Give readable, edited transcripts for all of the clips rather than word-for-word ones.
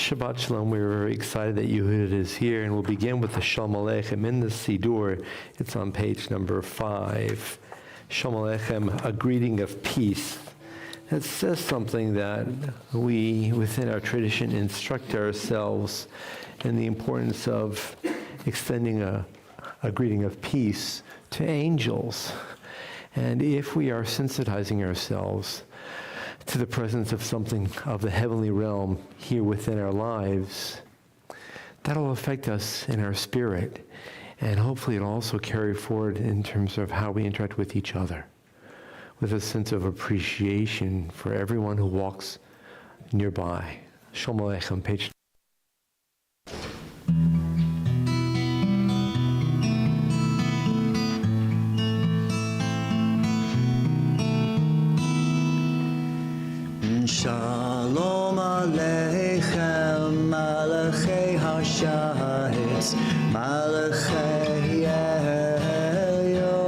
Shabbat Shalom. We're very excited that Yehuda is here, and we'll begin with the Shalom Aleichem in the Siddur. It's on page number 5. Shalom Aleichem, a greeting of peace. It says something that we, within our tradition, instruct ourselves in the importance of extending a greeting of peace to angels. And if we are sensitizing ourselves to the presence of something of the heavenly realm here within our lives, that'll affect us in our spirit, and hopefully it'll also carry forward in terms of how we interact with each other, with a sense of appreciation for everyone who walks nearby. Shalom Aleichem, page. Shalom Aleichem, Malachei HaShayitz, Malachei Elyon.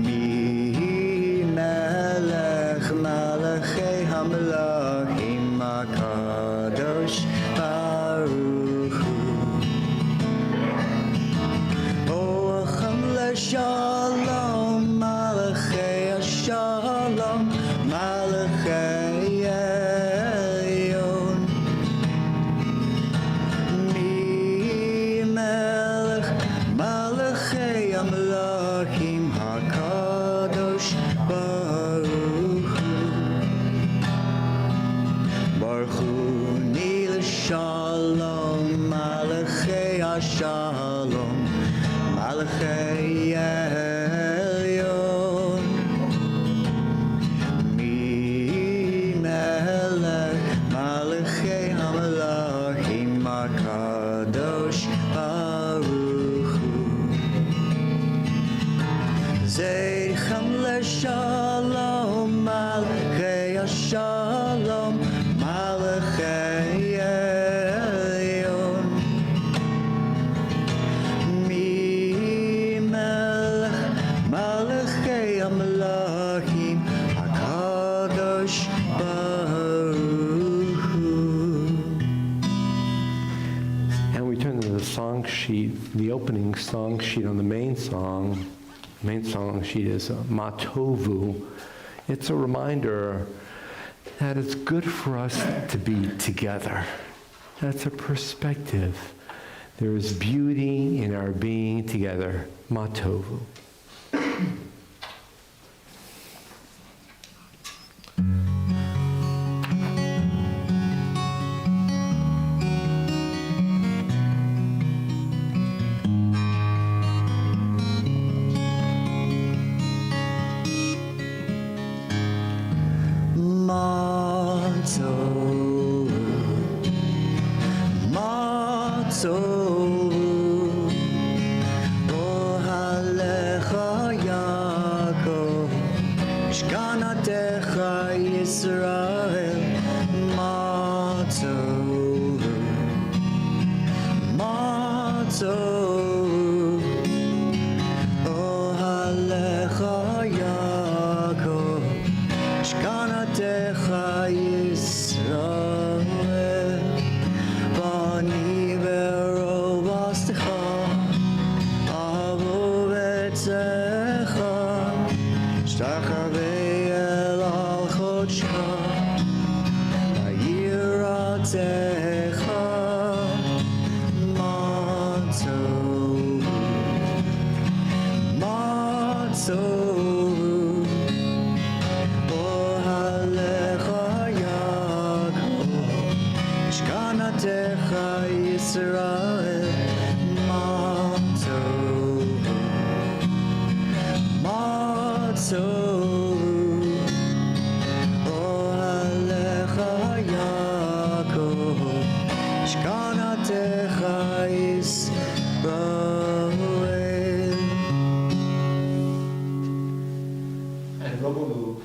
Mi Melech, Malachei HaMelachim, HaKadosh Baruch Hu. Orchem leShalom, Malachei HaShalom, Malachei Elyon. Mi Melech, Malachei HaMelachim, HaKadosh Baruch Hu. Baruch Hu ni l'shalom, Malachei HaShalom, Malachei Elyon. Malachei HaMelachim, HaKadosh Baruch Hu. Zeichem leShalom, Malachei HaShalom, Malachei Elyon. Mi Melech, Malachei HaMelachim, HaKadosh Baruch Hu. And we turn to the song sheet, the opening song sheet on the main song. The main song sheet is Ma Tovu. It's a reminder that it's good for us to be together. That's a perspective. There is beauty in our being together. Ma Tovu.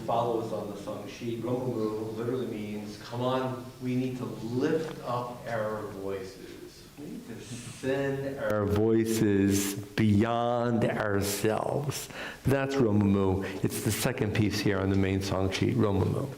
Follows on the song sheet. Romumu literally means, come on, we need to lift up our voices. We need to send our voices beyond ourselves. That's Romumu. It's the second piece here on the main song sheet, Romumu.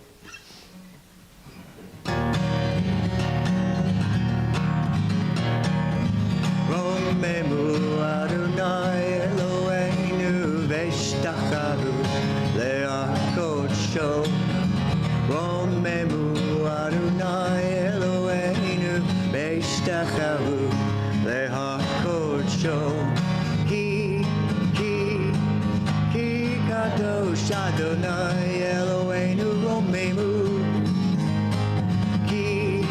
Adonai Eloheinu Romemu. Ki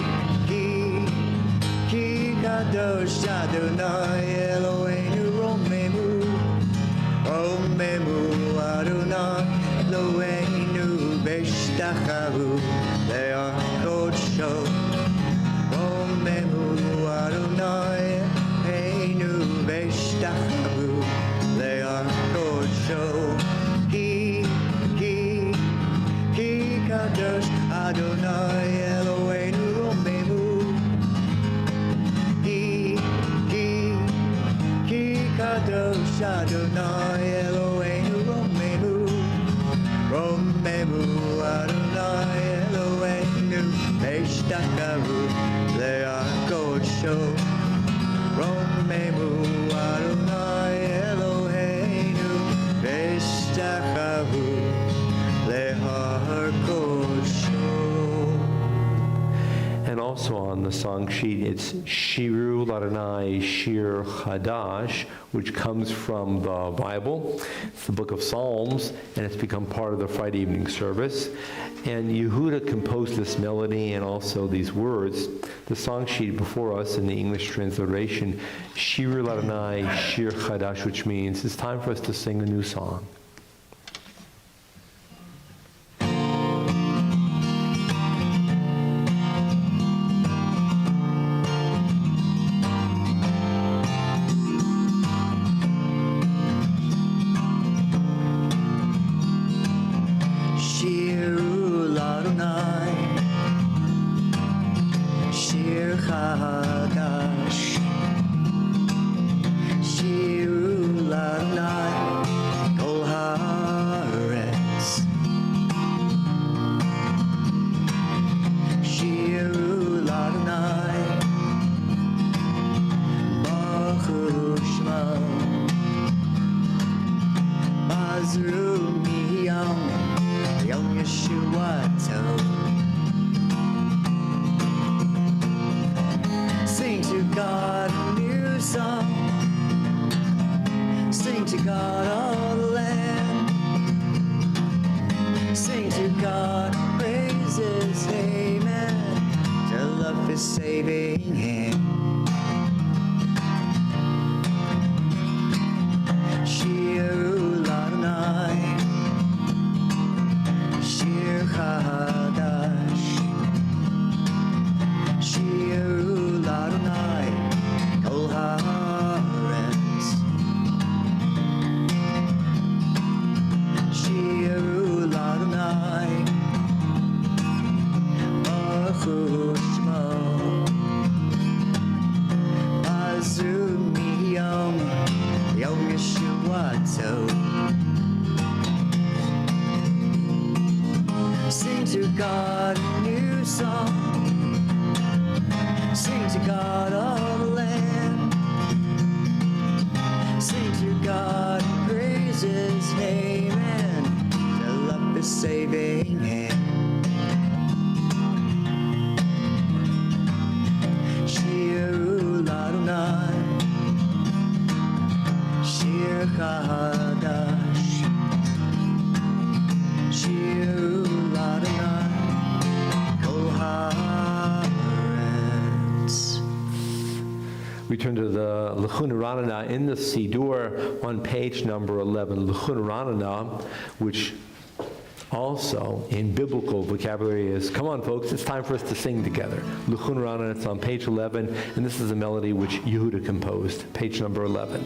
kadosh Adonai Eloheinu Romemu. Romemu Adonai Eloheinu Beshtachavu Le'ar Kodsho. Romemu Adonai Eloheinu Beshtachavu Le'ar Kodsho. Ki kadosh Adonai Eloheinu Romemu. Ki kadosh Adonai Eloheinu Romemu. Romemu Adonai Eloheinu Beshtachavu Le'ar Kodsho. Romemu Adonai Eloheinu Beshtachavu Le'ar Kodsho. And also on the song sheet, it's Shiru Ladonai Shir Chadash, which comes from the Bible. It's the book of Psalms, and it's become part of the Friday evening service. And Yehuda composed this melody and also these words. The song sheet before us in the English transliteration, Shiru Ladonai Shir Chadash, which means it's time for us to sing a new song. Sing to God a new song. Sing to God all the land. Sing to God praises, amen. Tell of His saving hand. Shiru Ladonai, Shir Chadash. Shiru Ladonai, Kol Haaretz. Shiru Ladonai, Baruch Shmo. Azu miyom, Yom Yeshuato. Sing to God a new song. Sing to God all the land. Sing to God praises, amen. Tell of His saving hand. Shiru Ladonai, Shir Chadash. Shiru Ladonai, Kol Haaretz. We turn to the L'chun Ranana in the Sidur on page number 11. L'chun Ranana, which also in biblical vocabulary is, come on folks, it's time for us to sing together. L'chun Ranana, it's on page 11, and this is a melody which Yehuda composed, page number 11.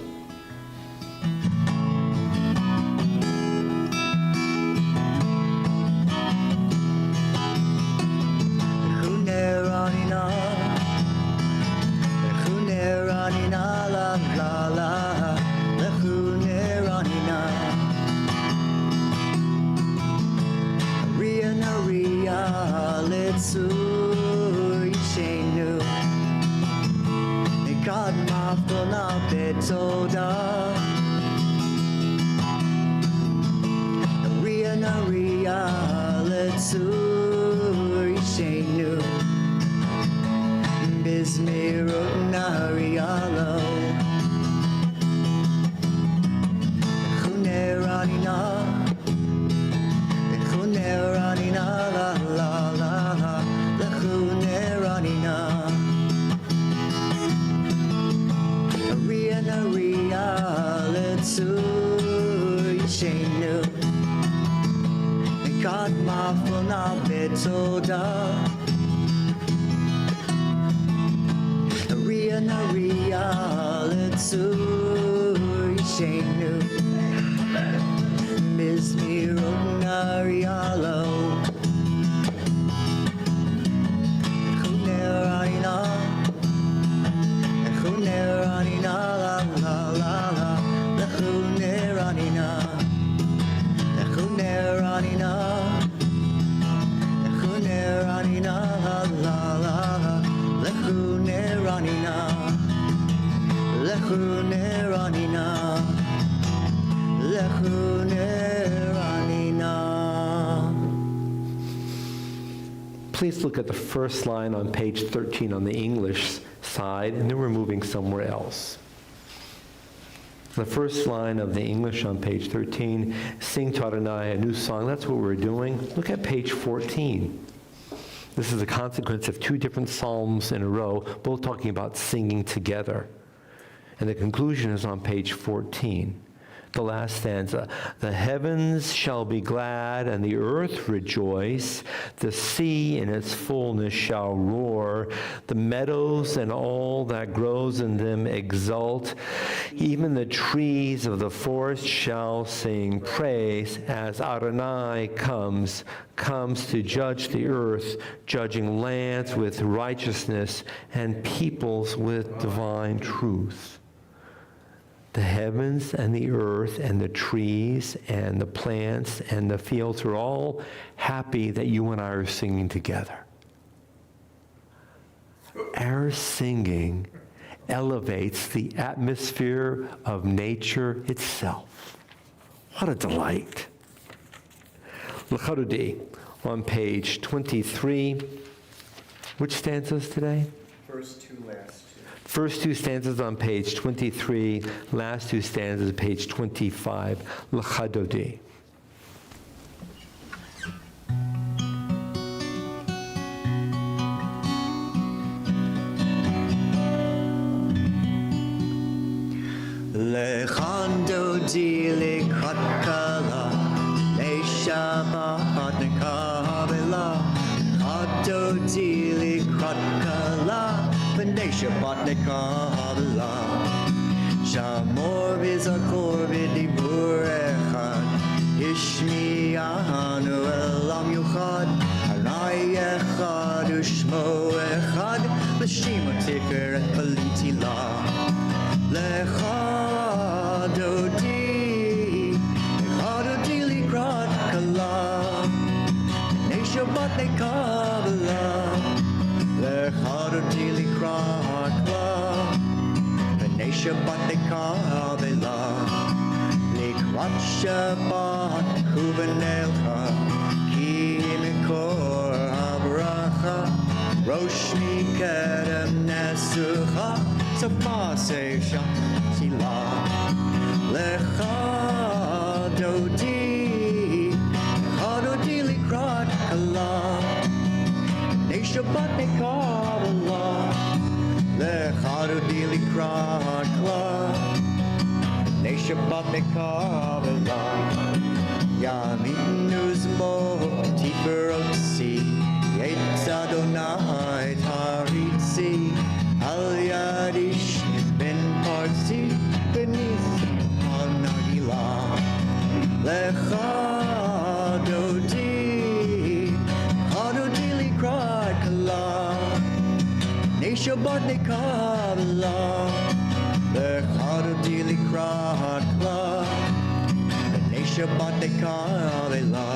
nafel na betoda. Ria na ria letzur yishenu. Mizmirot na rialo. Chuneranina. Chuneranina la la la la. Lechuneranina. Lechuneranina. Lechuneranina la la la la. Lechuneranina. Lechuneranina. Lechuneranina. Please look at the first line on page 13 on the English side, and then we're moving somewhere else. The first line of the English on page 13, sing to Adonai a new song. That's what we're doing. Look at page 14. This is a consequence of two different psalms in a row, both talking about singing together. And the conclusion is on page 14. The last stanza, the heavens shall be glad and the earth rejoice, the sea in its fullness shall roar, the meadows and all that grows in them exult, even the trees of the forest shall sing praise as Adonai comes to judge the earth, judging lands with righteousness and peoples with divine truth. The heavens and the earth and the trees and the plants and the fields are all happy that you and I are singing together. Our singing elevates the atmosphere of nature itself. What a delight. L'charudi on page 23. Which stanzas today? First two, last two. First two stanzas on page 23, last two stanzas page 25, L'chadodi. L'chandodi l'krat kala, le'shabbat nekavela, l'chandodi l'krat kala, B'nei Shabbat nekavela. Shamor v'zakor v'dibur echad, Yishmi'anu elam yuchad, Adonai echad u'shmo echad, L'shima tiferet palitila. L'chadodi l'krat kala, B'nei Shabbat nekavela. L'chadodi l'krat kala, B'nei Shabbat nekavela. L'krat Shabbat hu b'nelcha, ki mikor habracha, Rosh mikedem nesucha, Safasei shatila. L'chadodi l'krat kala, B'nei Shabbat nekavela. L'chadodi l'krat kala, B'nei Shabbat nekavela. Yaminu zmo tiferotzi, Yetz Adonai taritzi, Al yadish ben parzi, B'nisi hanagila. L'chadodi l'krat kala, B'nei Shabbat nekavela. L'chadodi l'krat kala, B'nei Shabbat nekavela.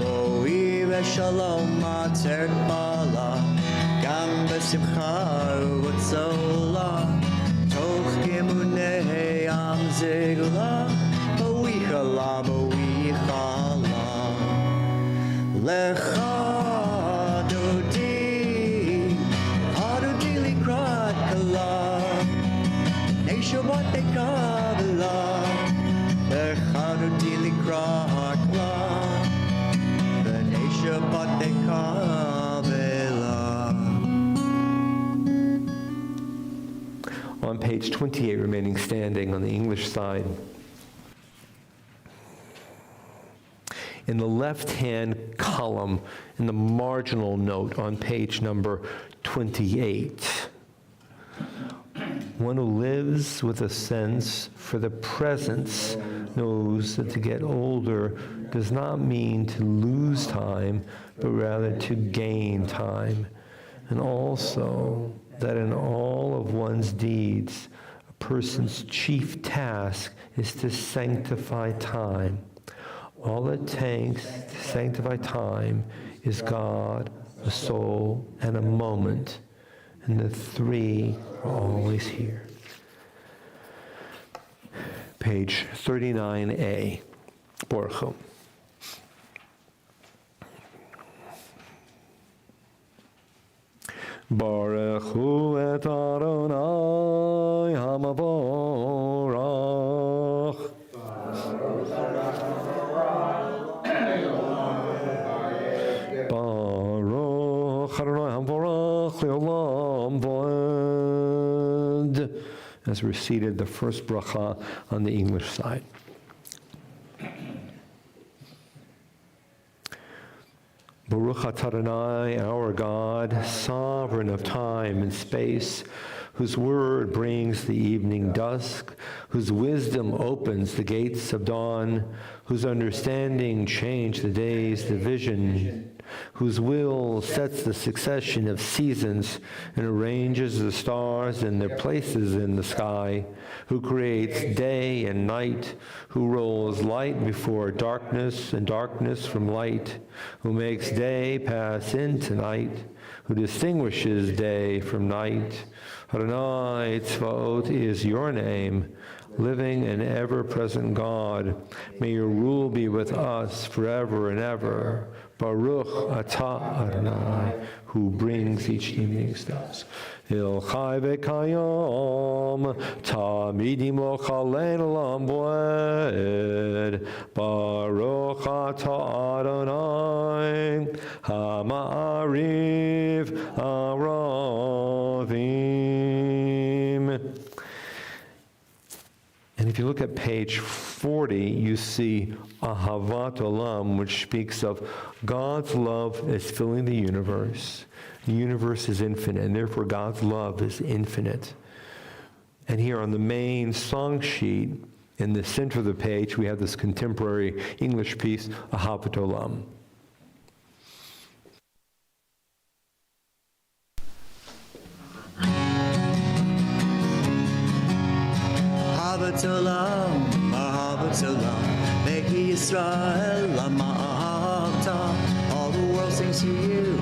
Bo'i v'shalom ateret bala, Gam b'simcha u'tzola, Toch gemunei am zegula, Bo'i chala, Bo'i chala. L'chadodi l'krat kala, B'nei Shabbat nekavela. L'chadodi l'krat kala, B'nei Shabbat nekavela. On page 28, remaining standing on the English side. in the left-hand column, in the marginal note on page number 28. One who lives with a sense for the presence knows that to get older does not mean to lose time, but rather to gain time. And also that in all of one's deeds, a person's chief task is to sanctify time. All it takes to sanctify time is God, a soul, and a moment. And the three are always here. Page 39a. Baruch. Baruch hu et Adonai hamavorach. Baruch Adonai hamavorach le'olam v'ed. As we're seated, the first bracha on the English side. Baruch atah Adonai, our God, sovereign of time and space, whose word brings the evening dusk, whose wisdom opens the gates of dawn, whose understanding changed the day's division, whose will sets the succession of seasons and arranges the stars in their places in the sky, who creates day and night, who rolls light before darkness and darkness from light, who makes day pass into night, who distinguishes day from night. Adonai Tzvaot is your name, living and ever-present God. May your rule be with us forever and ever. Baruch atah Adonai, who brings each evening steps. Il chai v'kayom, tamid yimloch aleinu olam v'ed. Baruch atah Adonai, hama'ariv aravim. And if you look at page 40, you see Ahavat Olam, which speaks of God's love is filling the universe. The universe is infinite, and therefore God's love is infinite. And here on the main song sheet, in the center of the page, we have this contemporary English piece, Ahavat Olam. Ahavat Olam, Ahavat Olam, Behi Yisrael, Lama Ahavta. All the world sings to you,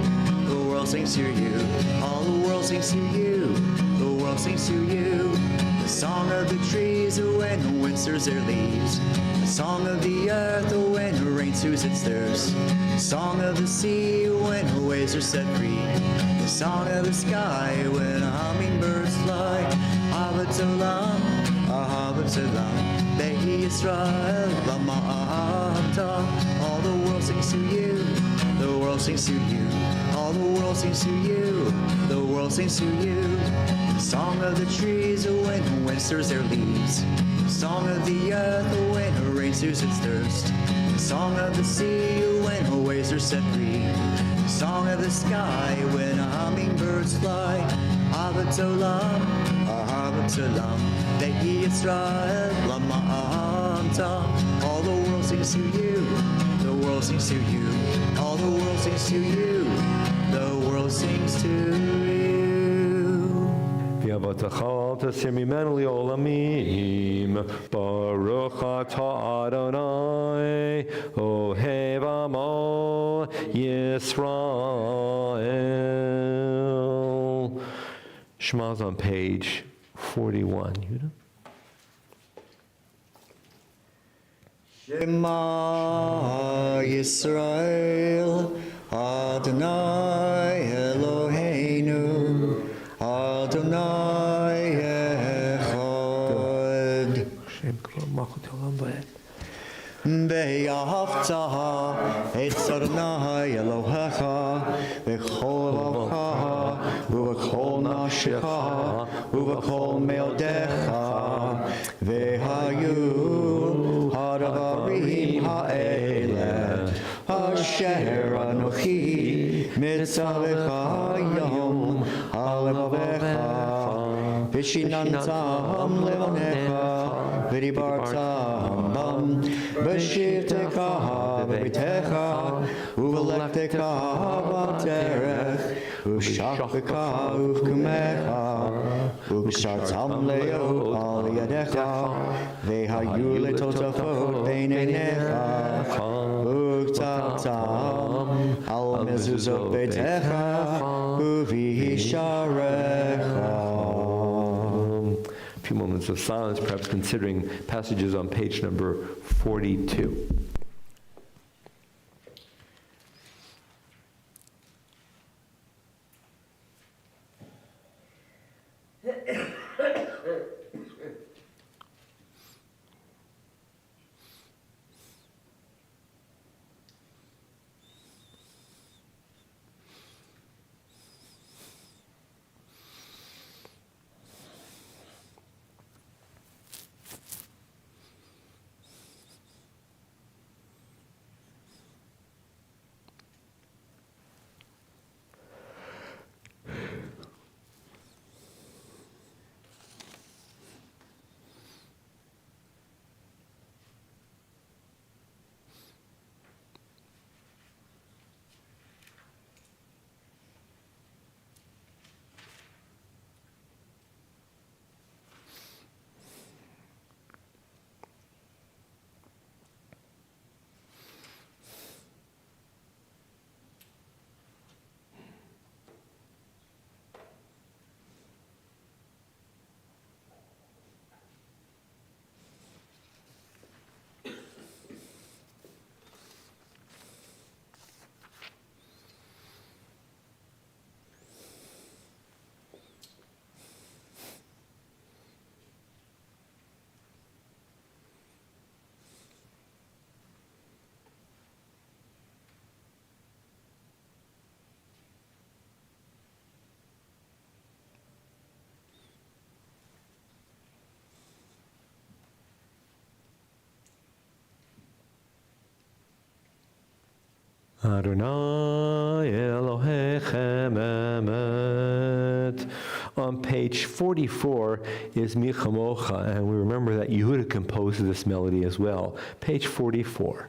the world sings to you. All the world sings to you, the world sings to you. The song of the trees when the wind stirs their leaves. The song of the earth when the rain soothes its thirst. The song of the sea when the waves are set free. The song of the sky when hummingbirds fly. Ahavat Olam, Ahavat Olam, Behi Yisrael, Lama Ahavta. All the world sings to you, the world sings to you. All the world sings to you, the world sings to you. The song of the trees when the wind stirs their leaves. The song of the earth when the rain soothes its thirst. The song of the sea when the waves are set free. The song of the sky when hummingbirds fly. Ahavat Olam, Ahavat Olam, Behi Yisrael, Lama Ahavta. All the world sings to you, the world sings to you. All the world sings to you, the world sings to you. V'yavotachal tasir mimenu li'olamim. Baruch atah Adonai, ohev amo Yisrael. Shema's on page 41. Yehuda? Shema Yisrael, Adonai Eloheinu, Adonai Echad. Ve'ahavta et Adonai Elohecha v'chol levavecha u'v'chol nafshecha u'v'chol meodecha ve'hayu hadavarim ha'eleh asher anochi mitzavecha yom halevavecha vishinantam levanecha v'dibartam bam b'shivtecha v'bitecha uvelektecha v'terech u'shachvecha uv'kumecha u'shartam leo al yadecha v'hayu letotafot beinenecha u'ktatam al mezuzot beitecha u'visharecha. A few moments of silence, perhaps considering passages on page number 42. Adonai Elohechem Emet. On page 44 is Mi Chamocha, and we remember that Yehuda composed this melody as well. Page 44.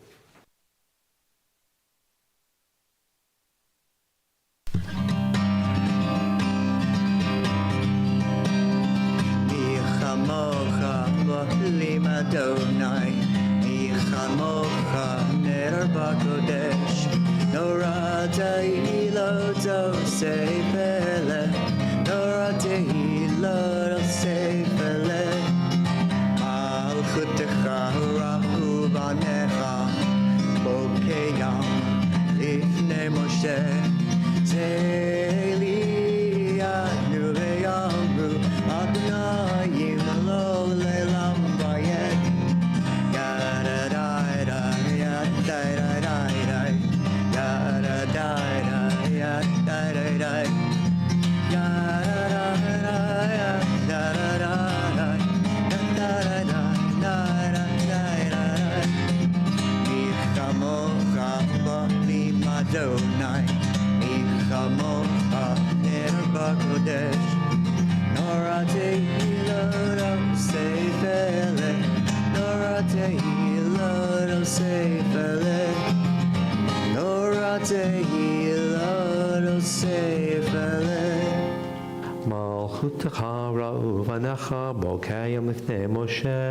Mi chamocha v'lim Adonai, mi chamocha ner b'kodesh, noradei lo dosei pele, noradei lo dosei pele, malchutecha ra'u banecha, bokeyam lifnei Moshe, zeli anu ve'amru, Adonai yimlo le'lam vayed, yada-da-da, yada-da-da-da, yada-da-da, yada-da-da-da, yada-da-da, yada-da-da, yada-da-da-da-da-da-da. Mi chamocha b'lim Adonai, mi chamocha ner b'kodesh, noradei lo dosei pele, noradei lo dosei pele, noradei lo dosei pele. Malchutecha ra'u vanecha bokayim lifnei Moshe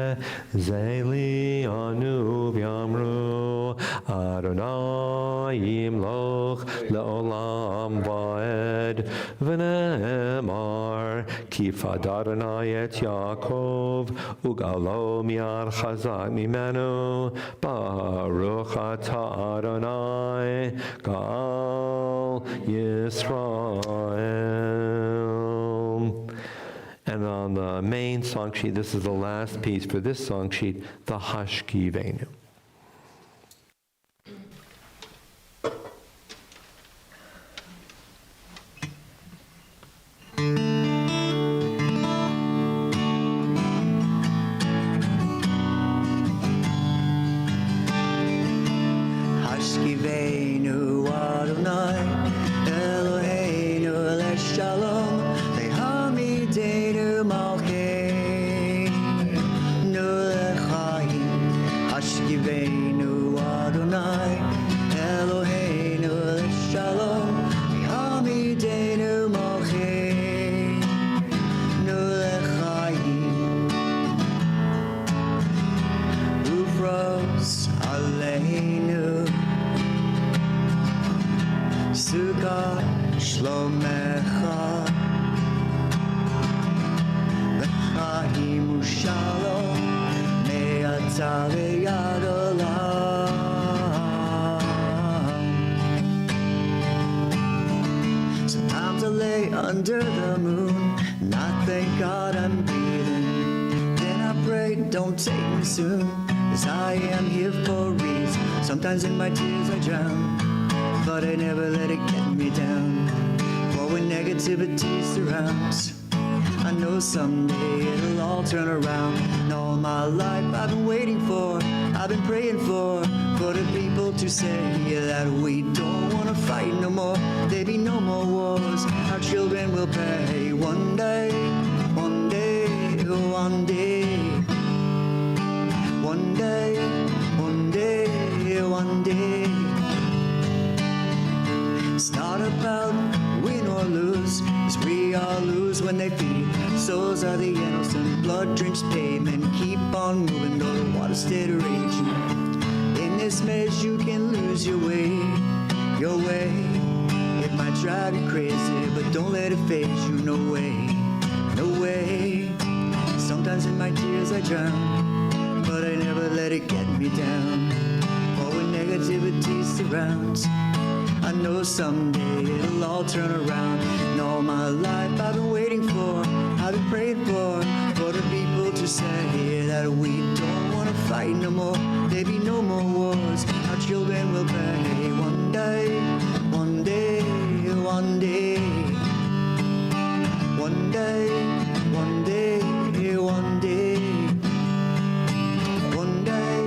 zeli anu v'yamru Adonai yimloch le'olam va'ed v'ne'emar kifad Adonai et Yaakov ugalo mi'ar chazak mimenu baruch ata Adonai Gal Yisrael. And on the main song sheet, this is the last piece for this song sheet, the Hashkivenu. Hashkivenu shlomecha v'chaim u'shalom me'ata ve'yad olam. Sometimes I lay under the moon and I thank God I'm breathing. Then I pray, don't take me soon, 'cause I am here for a reason. Sometimes in my tears I drown, but I never let it get me down. For when negativity surrounds, I know someday it'll all turn around. And all my life I've been waiting for, I've been praying for the people to say that we don't want to fight no more. There be no more wars, our children will pay one day, one day, one day. One day, one day, one day. It's not about win or lose, 'cause we all lose when they feed. Souls are the innocent, blood-drenched pavement. Keep on moving, though the water stayed raging. In this maze you can lose your way, your way. It might drive you crazy, but don't let it phase you, no way, no way. Sometimes in my tears I drown, but I never let it get me down. For when negativity surrounds, I know someday it'll all turn around. And all my life I've been waiting for, I've been praying for the people to say that we don't want to fight no more. There be no more wars, our children will pay one day, one day, one day. One day, one day, one day. One day,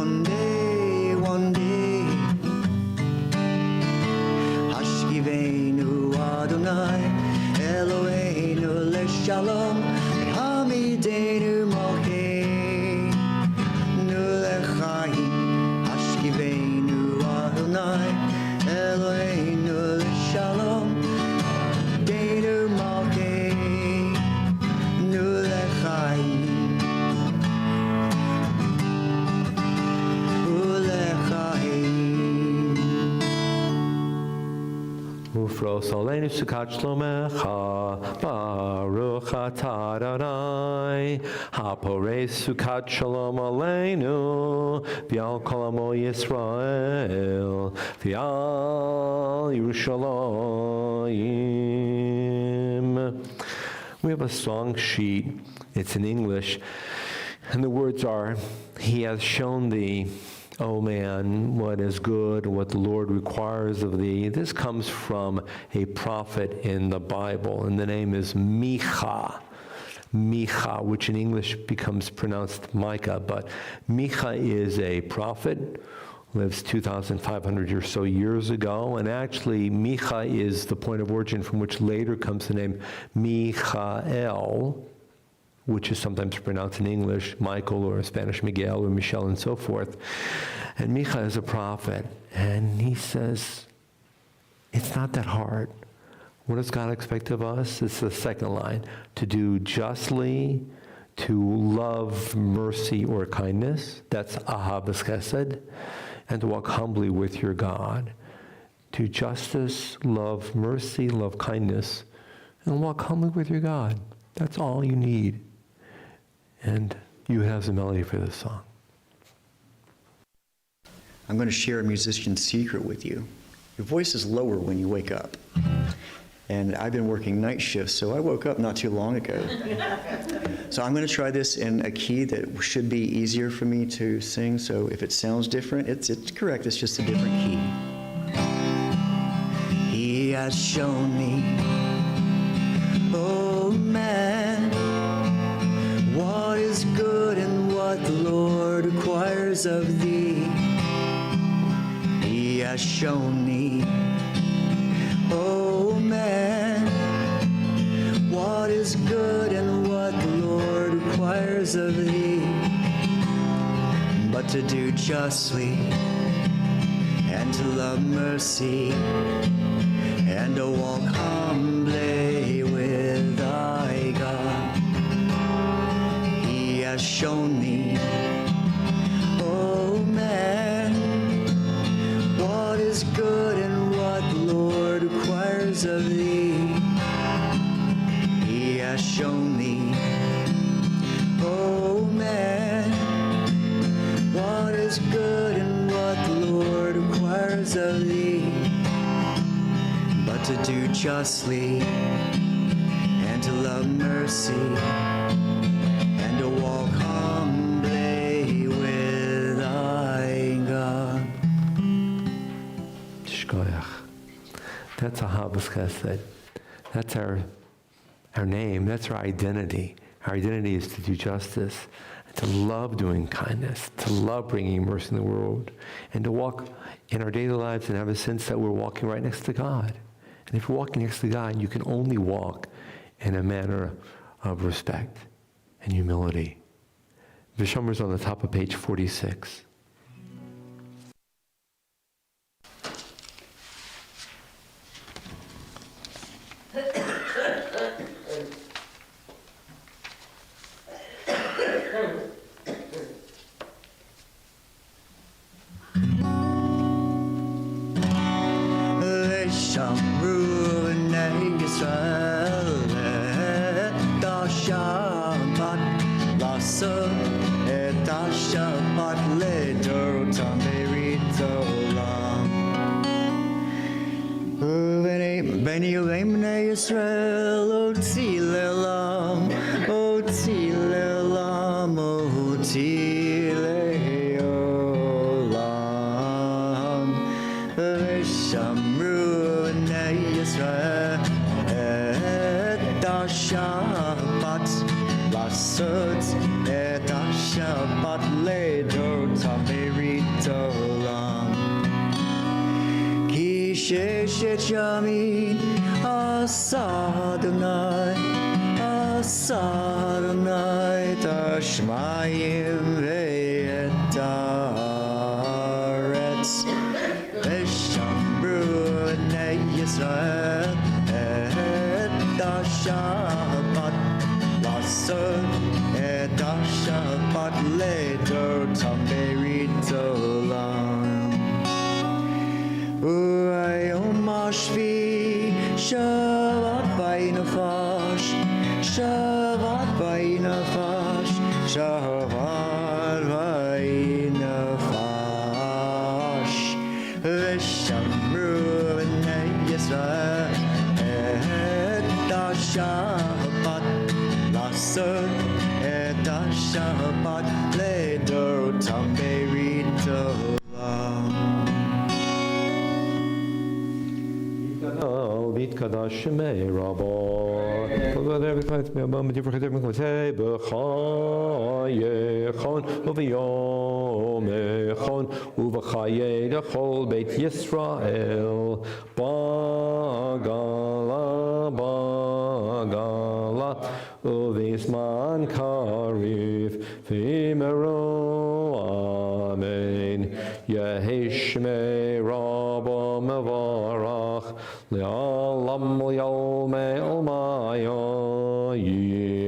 one day, one day. Hashkivenu Adonai, Eloheinu leshalom, Hamidenu Malkeinu lechaim. Hashkivenu Adonai, Eloheinu leshalom, Denu Malkeinu lechaim. Ufros aleinu sukat shlomecha, baruch atah Adonai, hapores sukat shalom aleinu, v'al kol amo Yisrael, v'al Yerushalayim. We have a song sheet. It's in English, and the words are, "He has shown thee, O man, what is good, what the Lord requires of thee." This comes from a prophet in the Bible, and the name is Micha. Micha, which in English becomes pronounced Micah, but Micha is a prophet, lives 2,500 or so years ago, and actually Micha is the point of origin from which later comes the name Michael, which is sometimes pronounced in English Michael, or in Spanish Miguel or Michelle, and so forth. And Micha is a prophet, and he says, it's not that hard. What does God expect of us? It's the second line: to do justly, to love mercy or kindness, that's Ahavas Chesed, and to walk humbly with your God. Do justice, love mercy, love kindness, and walk humbly with your God. That's all you need. And you have the melody for this song. I'm going to share a musician's secret with you. Your voice is lower when you wake up. And I've been working night shifts, so I woke up not too long ago. So I'm going to try this in a key that should be easier for me to sing. So if it sounds different, it's correct. It's just a different key. He has shown me, oh man, what is good and what the Lord requires of thee. He has shown me, oh man, what is good and what the Lord requires of thee. But to do justly, and to love mercy, and to walk humbly with thy God. He has shown me, oh man, what is good and what the Lord requires of to do justly, and to love mercy, and to walk humbly with thy God. Shkoyach. That's Ahavas Chesed. That's our name. That's our identity. Our identity is to do justice, to love doing kindness, to love bringing mercy in the world, and to walk in our daily lives and have a sense that we're walking right next to God. And if you're walking next to God, you can only walk in a manner of respect and humility. Vishomer's on the top of page 46. Shamru b'nei Yisrael et ha-Shabbat לעשות את השבת לדורותם ברית עולם. ובני ובני ישראל הוציא לעולם, הוציא לעולם, הוציא לעולם. ושמרו בני ישראל את השבת, לעשות את השבת לדורותם ברית עולם. כי ששת ימים עשה אדוני, עשה אדוני את השמים ואת הארץ. ושמרו בני ישראל את השבת, לעשות את השבת לדורותם ברית עולם. וביום השביעי שבת בי נפש, שבת בי נפש, שבת בי נפש. ושמרו בני ישראל את השבת, לעשות את השבת לדורותם ברית עולם. ויתקדש שמי רבו, ובדרך כלל מהבא מדברי חדר מקוטי בחייכון וביומכון ובחיי לכל בית ישראל בגלה בגלה ובזמן קריב ואמרו אמן. יהי שמי רבו מברך לעולם ליומי עולמי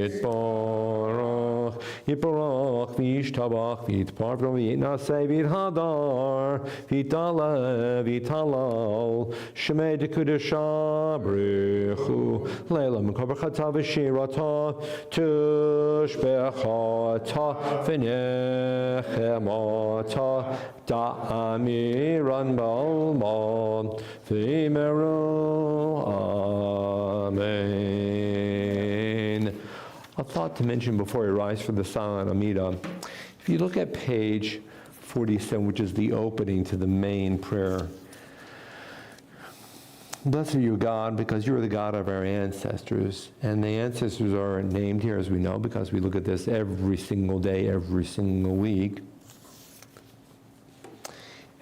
יתברך יתברך וישתבח ויתפאר ויתנשא ויתהדר ויתעלה ויתהלל שמי דקדושה ברכו לעילם כל ברכתה ושירתה תשבחתה ונחמתה דאמירן בעלמא ואמרו amen. A thought to mention before we rise for the silent Amida. If you look at page 47, which is the opening to the main prayer, blessed are you, God, because you are the God of our ancestors. And the ancestors are named here, as we know, because we look at this every single day, every single week.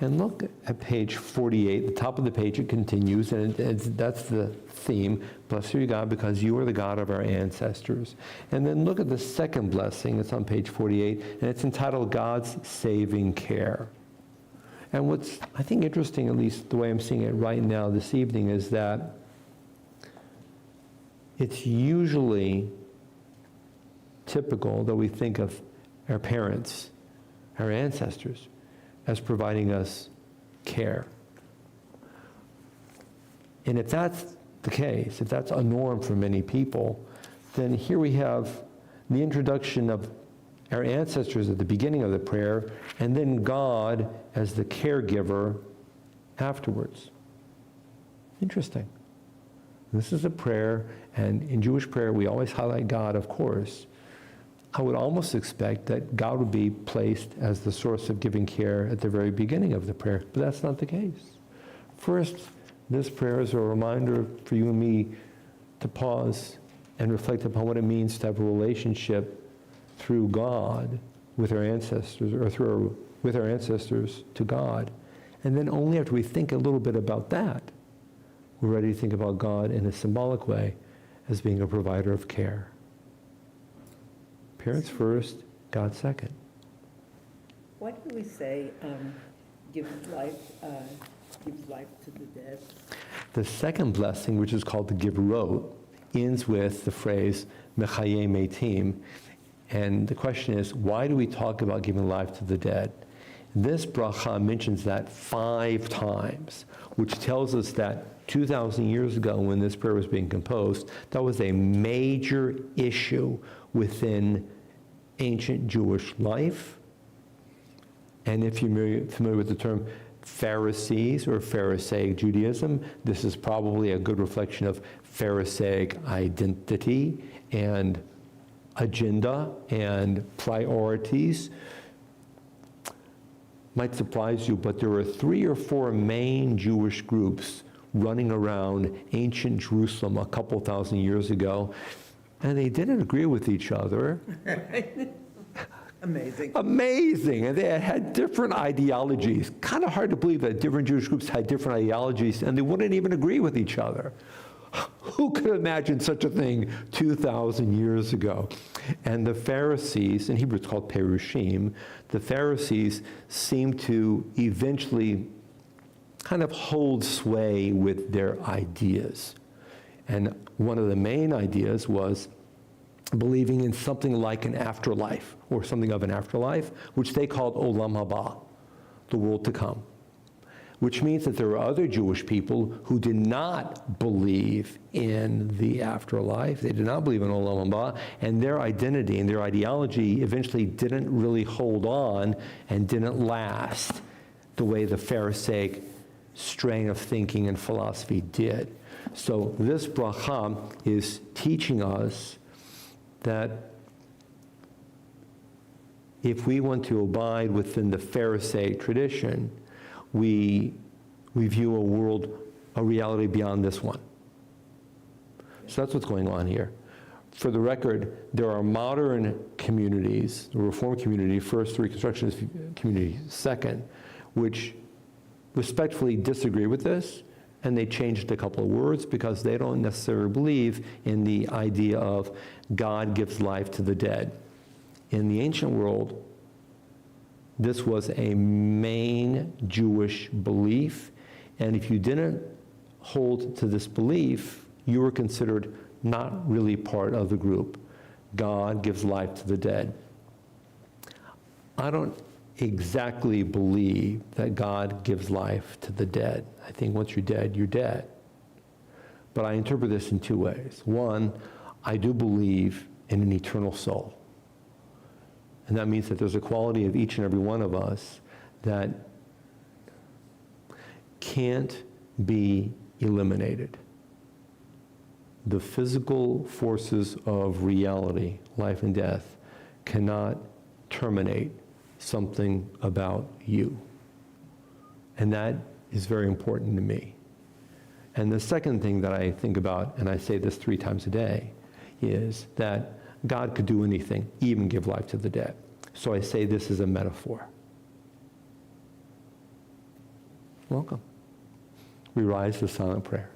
And look at page 48, the top of the page, it continues, and that's the theme. Blessed are you, God, because you are the God of our ancestors. And then look at the second blessing, it's on page 48, and it's entitled God's Saving Care. And what's, I think, interesting, at least the way I'm seeing it right now this evening, is that it's usually typical that we think of our parents, our ancestors, as providing us care. And if that's the case, if that's a norm for many people, then here we have the introduction of our ancestors at the beginning of the prayer, and then God as the caregiver afterwards. Interesting. This is a prayer, and in Jewish prayer, we always highlight God, of course. I would almost expect that God would be placed as the source of giving care at the very beginning of the prayer, but that's not the case. First, this prayer is a reminder for you and me to pause and reflect upon what it means to have a relationship through God with our ancestors, or with our ancestors to God. And then only after we think a little bit about that, we're ready to think about God in a symbolic way as being a provider of care. Parents first, God second. Why do we say gives life to the dead? The second blessing, which is called the Givrot, ends with the phrase Mechayei Metim. And the question is, why do we talk about giving life to the dead? This bracha mentions that 5 times, which tells us that 2,000 years ago when this prayer was being composed, that was a major issue within ancient Jewish life. And if you're familiar with the term Pharisees or Pharisaic Judaism, this is probably a good reflection of Pharisaic identity and agenda and priorities. Might surprise you, but there were 3 or 4 main Jewish groups running around ancient Jerusalem a couple thousand years ago, and they didn't agree with each other. Amazing. Amazing. And they had different ideologies. Kind of hard to believe that different Jewish groups had different ideologies, and they wouldn't even agree with each other. Who could imagine such a thing 2,000 years ago? And the Pharisees, in Hebrew it's called Perushim, the Pharisees seemed to eventually kind of hold sway with their ideas. And one of the main ideas was believing in something like an afterlife, or something of an afterlife, which they called Olam Haba, the world to come. Which means that there were other Jewish people who did not believe in the afterlife. They did not believe in Olam Haba, and their identity and their ideology eventually didn't really hold on and didn't last the way the Pharisaic strain of thinking and philosophy did. So this bracha is teaching us that if we want to abide within the Pharisaic tradition, we view a world, a reality beyond this one. So that's what's going on here. For the record, there are modern communities, the Reform community first, the Reconstructionist community second, which respectfully disagree with this, and they changed a couple of words because they don't necessarily believe in the idea of God gives life to the dead. In the ancient world, this was a main Jewish belief, and if you didn't hold to this belief, you were considered not really part of the group. God gives life to the dead. I don't exactly believe that God gives life to the dead. I think once you're dead, you're dead. But I interpret this in 2 ways. One, I do believe in an eternal soul. And that means that there's a quality of each and every one of us that can't be eliminated. The physical forces of reality, life and death, cannot terminate something about you. And that is very important to me. And the second thing that I think about, and I say this 3 times a day, is that God could do anything, even give life to the dead. So I say this is a metaphor. Welcome. We rise to silent prayer.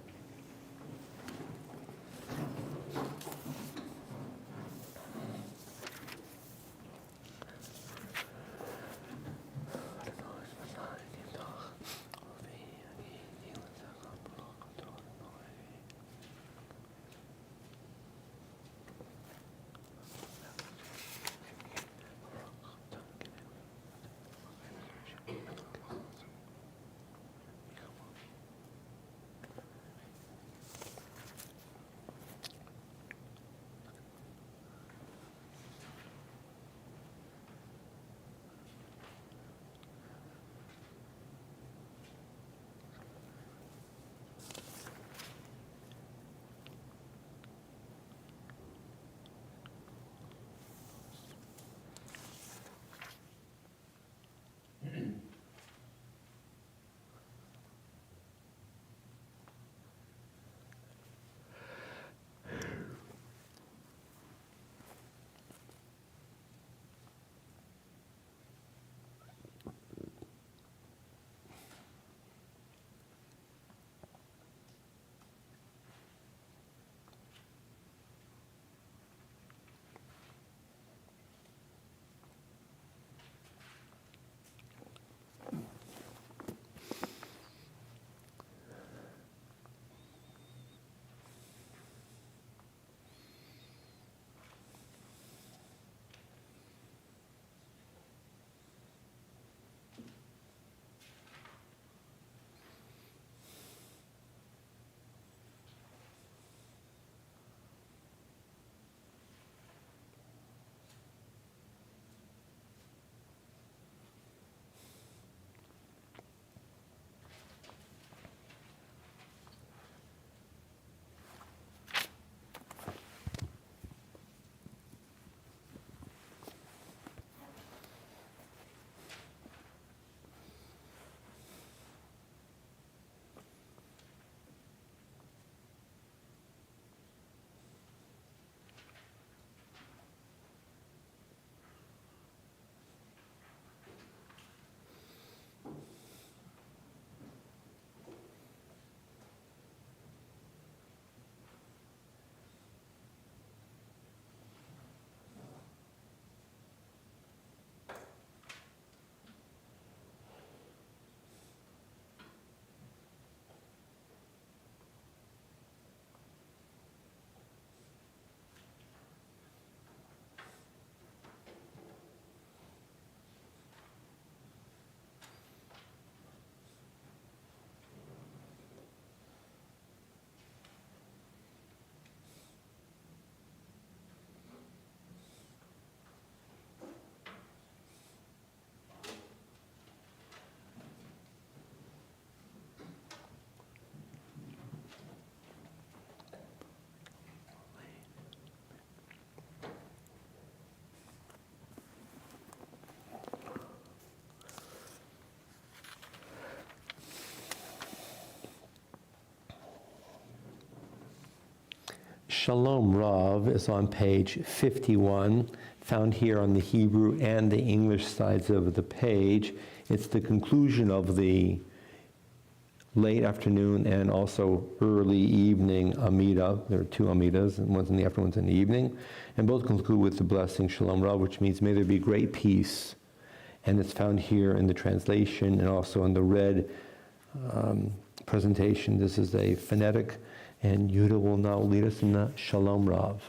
Shalom Rav is on page 51, found here on the Hebrew and the English sides of the page. It's the conclusion of the late afternoon and also early evening Amidah. There are two Amidas, and one's in the afternoon, one's in the evening. And both conclude with the blessing Shalom Rav, which means may there be great peace. And it's found here in the translation and also in the red presentation. This is a phonetic, and Yehuda will now lead us in the Shalom Rav.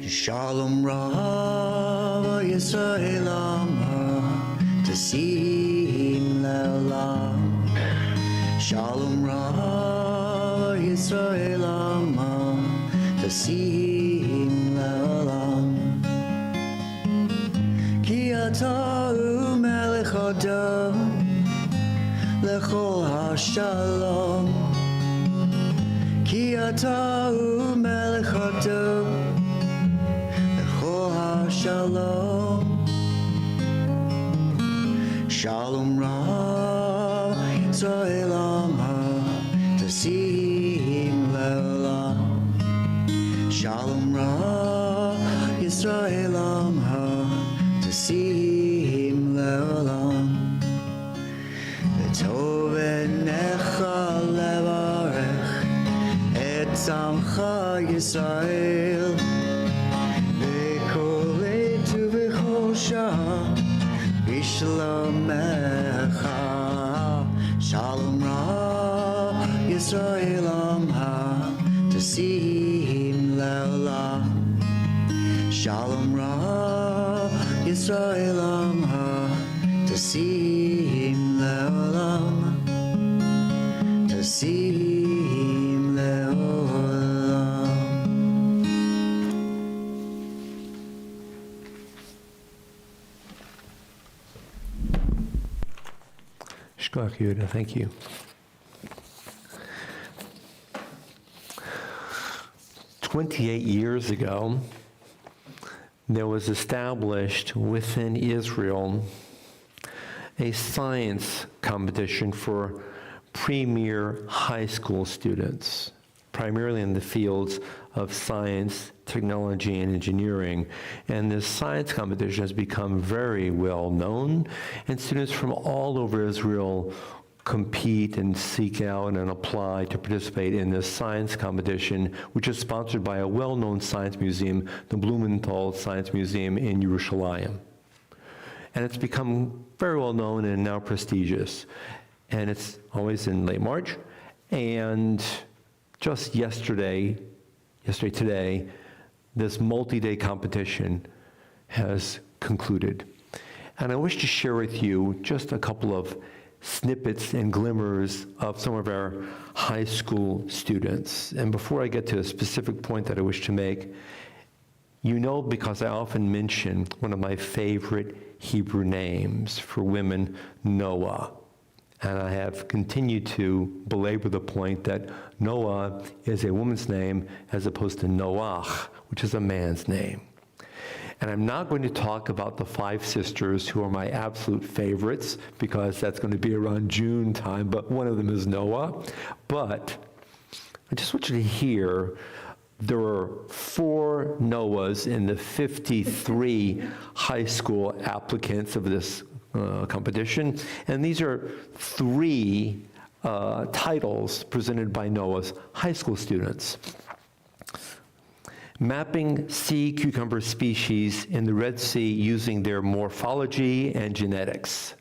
Shalom Rav Yisrael Amar Tasim Le'olam. Shalom Rav Yisrael Amar Tasim Le'olam. Ki atah Melech Adam Lechol HaShalom. Ki atah Melech Adam Shalom, Shalom Ra Yisrael Amar Tasim Le'olam. Shalom Ra Yisrael Amar Tasim Le'olam. V'tov enecha levarech et zamcha Yisrael. Bishlomecha, Shalom Ra Yisrael Amha Tasim Le'olam. Shalom Ra Yisrael Amha Tasim Le'olam. Tasim Le'olam. Shkoch Yehuda, thank you. "28 years ago, there was established within Israel a science competition for premier high school students, primarily in the fields of science, technology, and engineering. And this science competition has become very well known, and students from all over Israel compete and seek out and apply to participate in this science competition, which is sponsored by a well-known science museum, the Blumenthal Science Museum in Yerushalayim. And it's become very well known and now prestigious. And it's always in late March. And just today, this multi-day competition has concluded. And I wish to share with you just a couple of snippets and glimmers of some of our high school students. And before I get to a specific point that I wish to make, you know, because I often mention one of my favorite Hebrew names for women, Noah. And I have continued to belabor the point that Noah is a woman's name as opposed to Noach, which is a man's name. And I'm not going to talk about the 5 sisters who are my absolute favorites, because that's going to be around June time, but one of them is Noah. But I just want you to hear there are 4 Noahs in the 53 high school applicants of this competition, and these are 3 titles presented by Noah's high school students. Mapping sea cucumber species in the Red Sea using their morphology and genetics.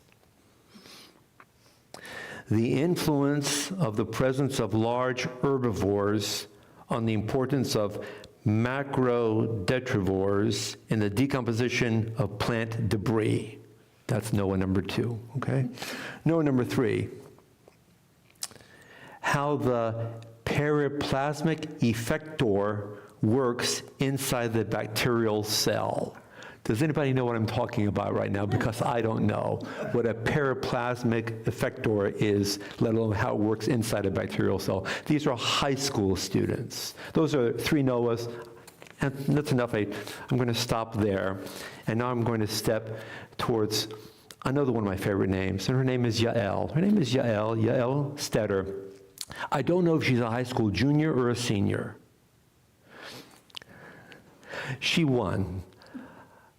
The influence of the presence of large herbivores on the importance of macrodetrivores in the decomposition of plant debris. That's Noah number 2, okay? Noah number 3, how the periplasmic effector works inside the bacterial cell. Does anybody know what I'm talking about right now? Because I don't know what a periplasmic effector is, let alone how it works inside a bacterial cell. These are high school students. Those are 3 Noahs, and that's enough. I'm going to stop there. And now I'm going to step towards another one of my favorite names, and her name is Yael. Her name is Yael Stetter. I don't know if she's a high school junior or a senior. She won.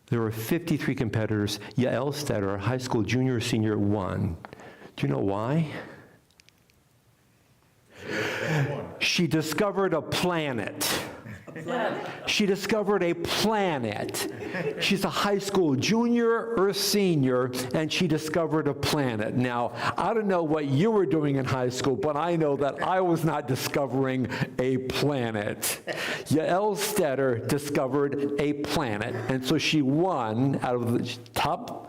There were 53 competitors. Yael Stetter, high school junior or senior, won. Do you know why? She discovered a planet. She discovered a planet. She's a high school junior or senior, and she discovered a planet. Now, I don't know what you were doing in high school, but I know that I was not discovering a planet. Yael Stetter discovered a planet, and so she won out of the top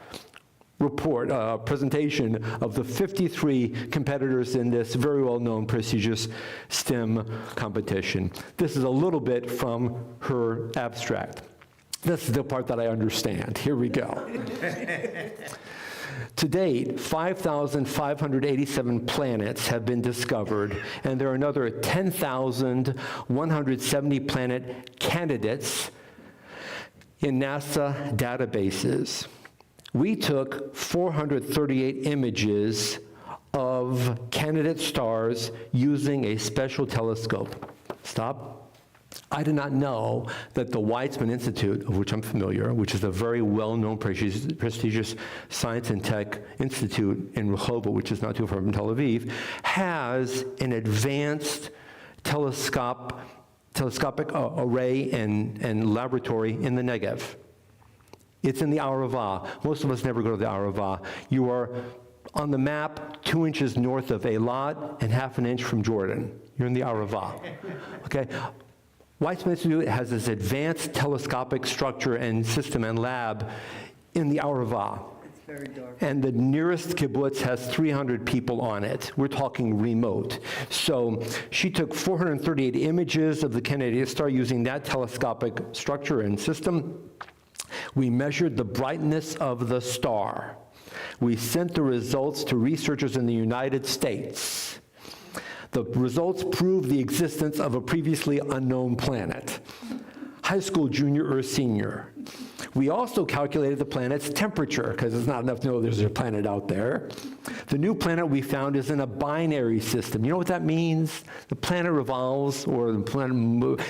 presentation of the 53 competitors in this very well-known, prestigious STEM competition. This is a little bit from her abstract. This is the part that I understand. Here we go. To date, 5,587 planets have been discovered, and there are another 10,170 planet candidates in NASA databases. We took 438 images of candidate stars using a special telescope. Stop. I did not know that the Weizmann Institute, of which I'm familiar, which is a very well-known, prestigious science and tech institute in Rehovot, which is not too far from Tel Aviv, has an advanced telescopic array and laboratory in the Negev. It's in the Arava. Most of us never go to the Arava. You are on the map 2 inches north of Eilat and half an inch from Jordan. You're in the Arava. Okay? Weizmann Institute has this advanced telescopic structure and system and lab in the Arava. It's very dark. And the nearest kibbutz has 300 people on it. We're talking remote. So she took 438 images of the Kennedy star using that telescopic structure and system. We measured the brightness of the star. We sent the results to researchers in the United States. The results proved the existence of a previously unknown planet, high school junior or senior. We also calculated the planet's temperature, because it's not enough to know there's a planet out there. The new planet we found is in a binary system. You know what that means? The planet revolves, or the planet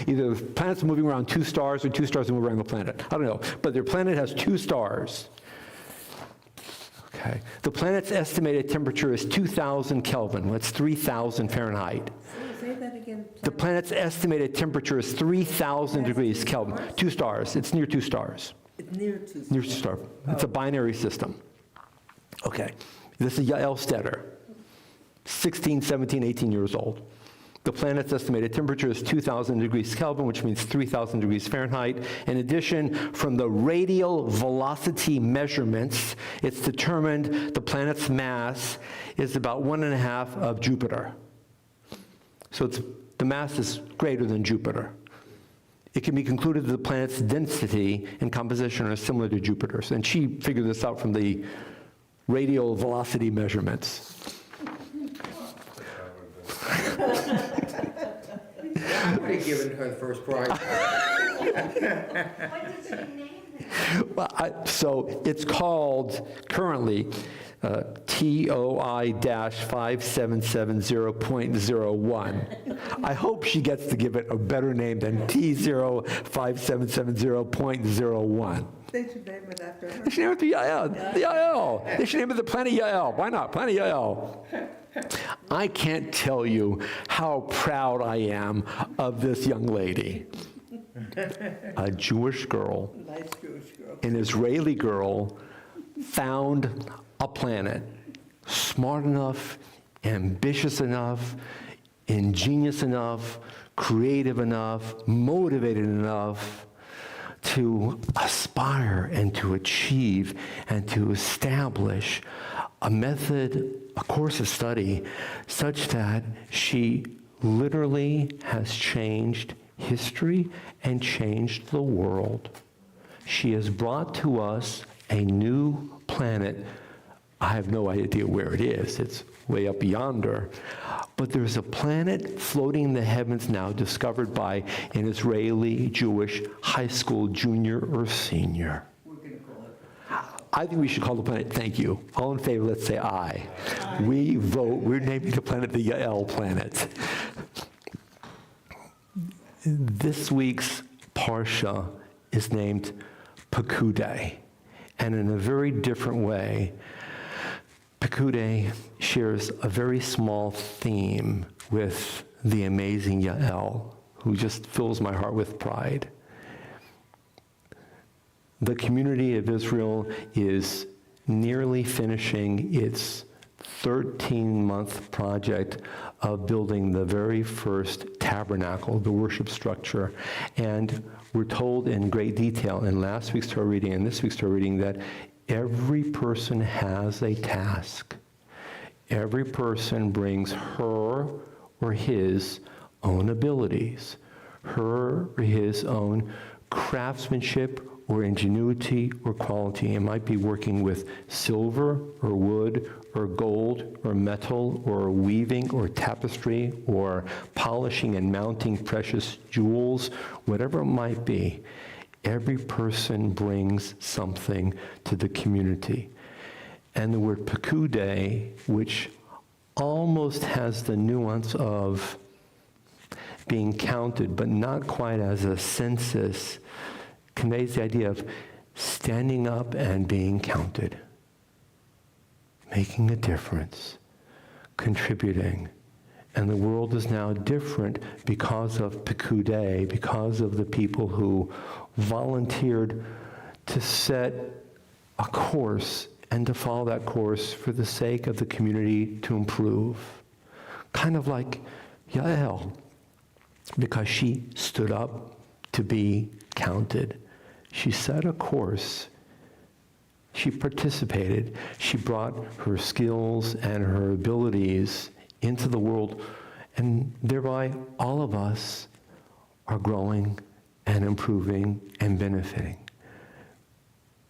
either the planet's moving around two stars, or two stars move around the planet. I don't know, but their planet has two stars. Okay. The planet's estimated temperature is 2,000 Kelvin. That's 3,000 Fahrenheit. Say that again. The planet's estimated temperature is 3,000 degrees Kelvin. Two stars. It's near two stars. It's near two stars. Near two stars. It's a binary system. Okay. This is Yael Stetter, 16, 17, 18 years old. The planet's estimated temperature is 2,000 degrees Kelvin, which means 3,000 degrees Fahrenheit. In addition, from the radial velocity measurements, it's determined the planet's mass is about 1.5 of Jupiter. So the mass is greater than Jupiter. It can be concluded that the planet's density and composition are similar to Jupiter's. And she figured this out from the radial velocity measurements. I would have given her the first prize. What did she name it? Well, so it's called currently TOI-5770.01. I hope she gets to give it a better name than T05770.01. They should name it after her. They should name it the Yael. The Yael. They should name it the Planet Yael. Why not? Planet Yael. I can't tell you how proud I am of this young lady. A Jewish girl, Nice Jewish girl. an Israeli girl, found a planet smart enough, ambitious enough, ingenious enough, creative enough, motivated enough to aspire and to achieve and to establish a method, a course of study, such that she literally has changed history and changed the world. She has brought to us a new planet. I have no idea where it is. It's way up yonder. But there's a planet floating in the heavens now discovered by an Israeli Jewish high school junior or senior. We're going to call it. I think we should call the planet, thank you. All in favor, let's say aye. We vote, we're naming the planet the Yael planet. This week's Parsha is named Pekudei. And in a very different way, Pekudei shares a very small theme with the amazing Yael, who just fills my heart with pride. The community of Israel is nearly finishing its 13-month project of building the very first tabernacle, the worship structure. And we're told in great detail in last week's Torah reading and this week's Torah reading that every person has a task. Every person brings her or his own abilities, her or his own craftsmanship or ingenuity or quality. It might be working with silver or wood or gold or metal or weaving or tapestry or polishing and mounting precious jewels, whatever it might be. Every person brings something to the community. And the word Pekudei, which almost has the nuance of being counted, but not quite as a census, conveys the idea of standing up and being counted, making a difference, contributing. And the world is now different because of Pekudei, because of the people who volunteered to set a course and to follow that course for the sake of the community to improve. Kind of like Yael, because she stood up to be counted. She set a course. She participated. She brought her skills and her abilities into the world, and thereby all of us are growing and improving and benefiting.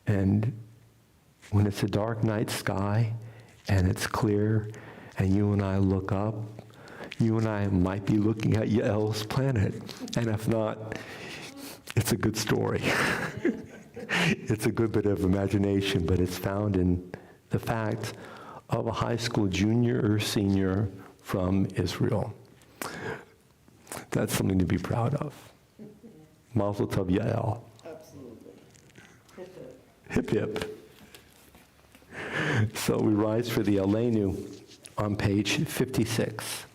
And when it's a dark night sky and it's clear and you and I look up, you and I might be looking at Yael's planet. And if not, it's a good story. It's a good bit of imagination, but it's found in the fact of a high school junior or senior from Israel. That's something to be proud of. Mazel tov Yael. Absolutely. Hip hip. So we rise for the Aleinu on page 56.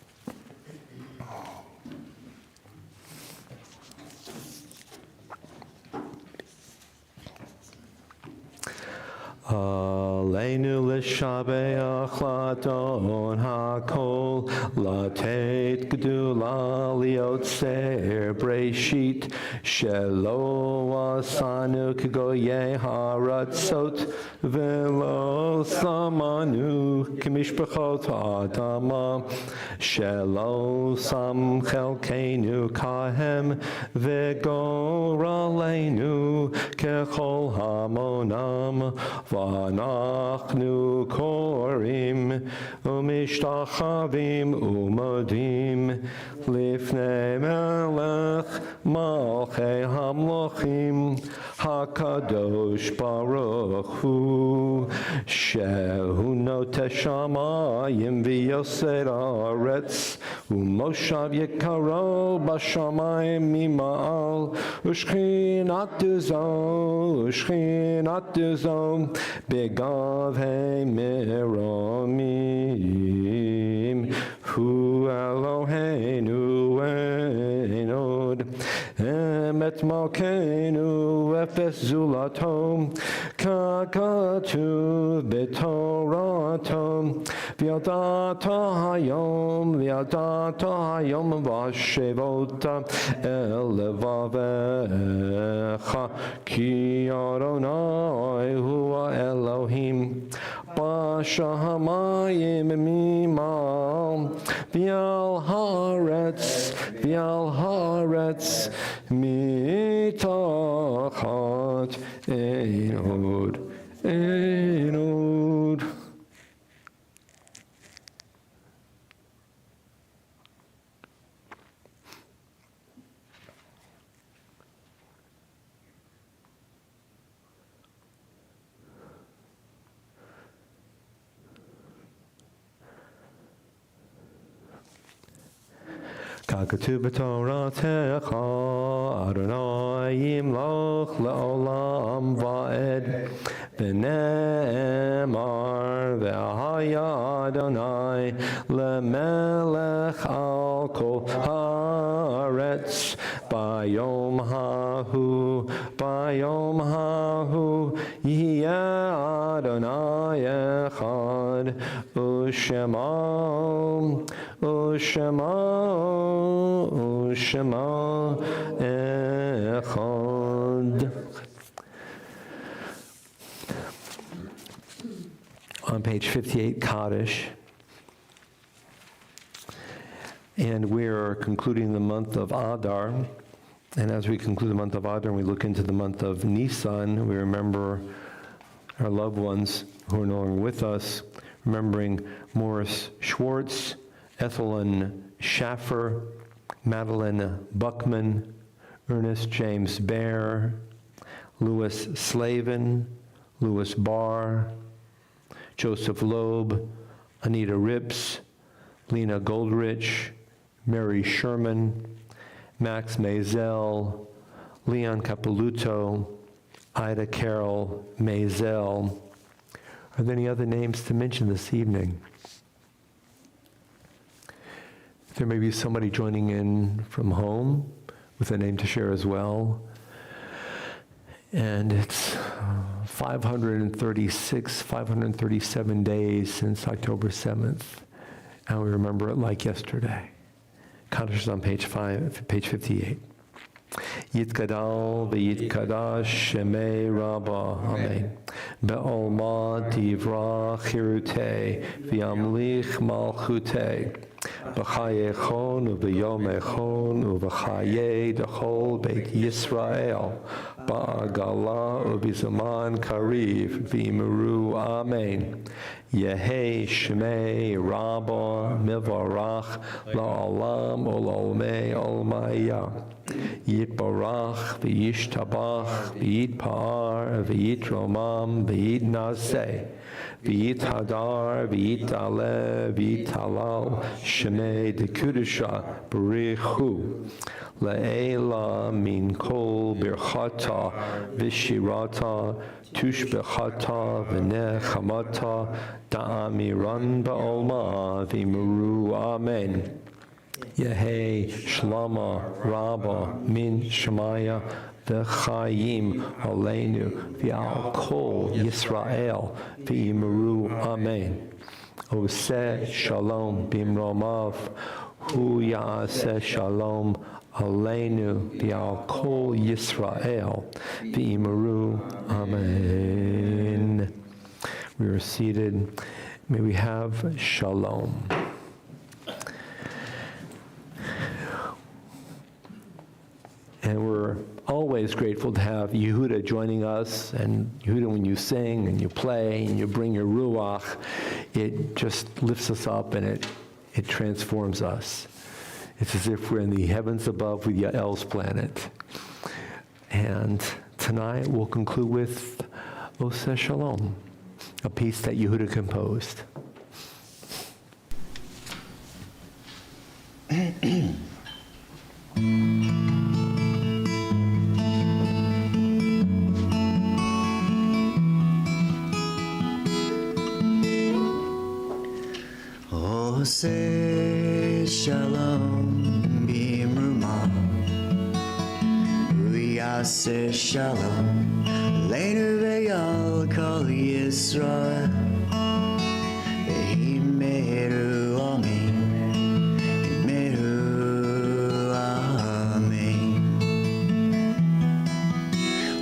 Aleinu l'shabeach ladon hakol, latet gedula liotzer breshit, shelo asanu k'goyei haratzot, velo samanu k'mishpachot adama, shelo sam chelkeinu kahem, v'goraleinu kechol hamonam, ואנחנו קוראים ומשתחווים ומודים לפני מלך מלכי המלכים הקדוש ברוך הוא שהוא נוטה שמיים ויוסר הארץ ומושב יקרו בשמיים ממעל ושכינת זו בגבי מרמים הוא אלוהינו אין עוד אמת מלכנו אפס זולתו ככתוב בתורתו וידעת היום והשבות אל לבביך כי אדוני הוא האלוהים בשמיים ממעל ועל הארץ מתחת אין עוד. Kakatu b'toratecha Adonai yimloch le'olam va'ed v'ne'emar v'haya Adonai le'melech al kol haaretz bayom hahu yihya Adonai echad Ushema echad. On page 58, Kaddish. And we're concluding the month of Adar. And as we conclude the month of Adar and we look into the month of Nisan, we remember our loved ones who are no longer with us, remembering Morris Schwartz, Ethelyn Schaffer, Madeline Buckman, Ernest James Baer, Louis Slavin, Louis Barr, Joseph Loeb, Anita Rips, Lena Goldrich, Mary Sherman, Max Mazel, Leon Capiluto, Ida Carol Mazel. Are there any other names to mention this evening? There may be somebody joining in from home with a name to share as well. And it's 536, 537 days since October 7th. And we remember it like yesterday. Kaddish is on page 58. Yitkadal v'yitkadash shemei Rabbah, Amen. Be'olma tivra chirutei v'yamlich malchutei. B'chayechon u'v'yomechon u'v'chayei d'chol Beit Yisrael ba'agala u'b'zaman kariv v'imuru Amen. Yehei Shmei Rabbah Mivarach La'olam Ololmei Olmaya Yitbarach V'yishtabach V'yitpa'ar V'yitromam V'yitnaseh V'yithadar V'yitale V'yitalal Shmei Dekudusha B'richu Le'ela Min Kol Birchata V'shirata Tushbechata V'nechamata Da'amiran Ba'olma V'imuru Amen. Yehei Shlama Rabba Min Shemaya V'chayim Aleinu V'al Kol Yisrael V'imuru Amen. Oseh Shalom B'imromav Hu Ya'aseh Shalom Aleinu v'al kol Yisrael v'imuru Amen. We are seated. May we have shalom. And we're always grateful to have Yehuda joining us. And Yehuda, when you sing and you play and you bring your ruach, it just lifts us up and it transforms us. It's as if we're in the heavens above with Yael's planet. And tonight we'll conclude with Oseh Shalom, a piece that Yehuda composed. Oseh Shalom B'imruma Uyaseh Shalom Leinu V'yal Kol Yisrael V'himeru Amen Himeru Amen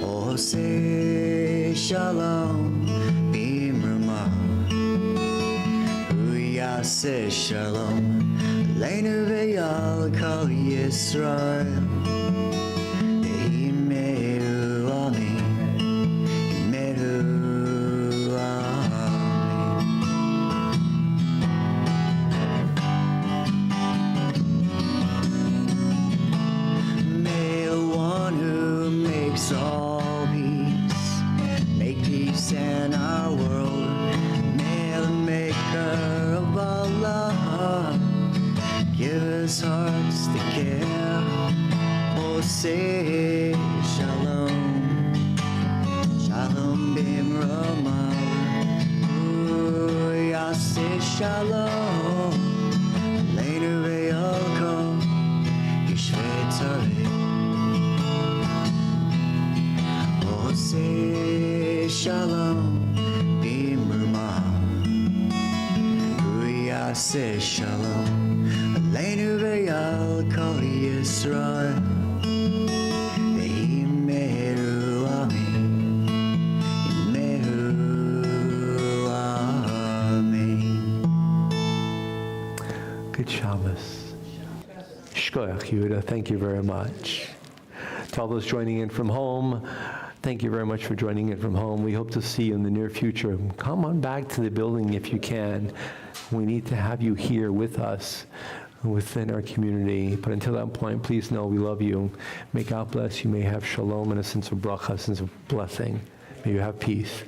Oseh Shalom B'imruma Uyaseh Shalom Leinu V'yal Kol Yisrael Himeru Amen Himeru Amen May the one who makes all peace make peace in our world. May the maker of Allah give us hearts that shalom Aleinu ve'al kol Yeshvei tzarei Oseh shalom b'mruma Hu yaseh shalom Aleinu ve'al kol Yisrael Ve'yimeru amin Yimeru amin. Good Shabbos. Shkoyach, Yehuda. Thank you very much. To all those joining in from home, thank you very much for joining in from home. We hope to see you in the near future. Come on back to the building if you can. We need to have you here with us within our community. But until that point, please know we love you. May God bless you. May you have shalom and a sense of bracha, a sense of blessing. May you have peace.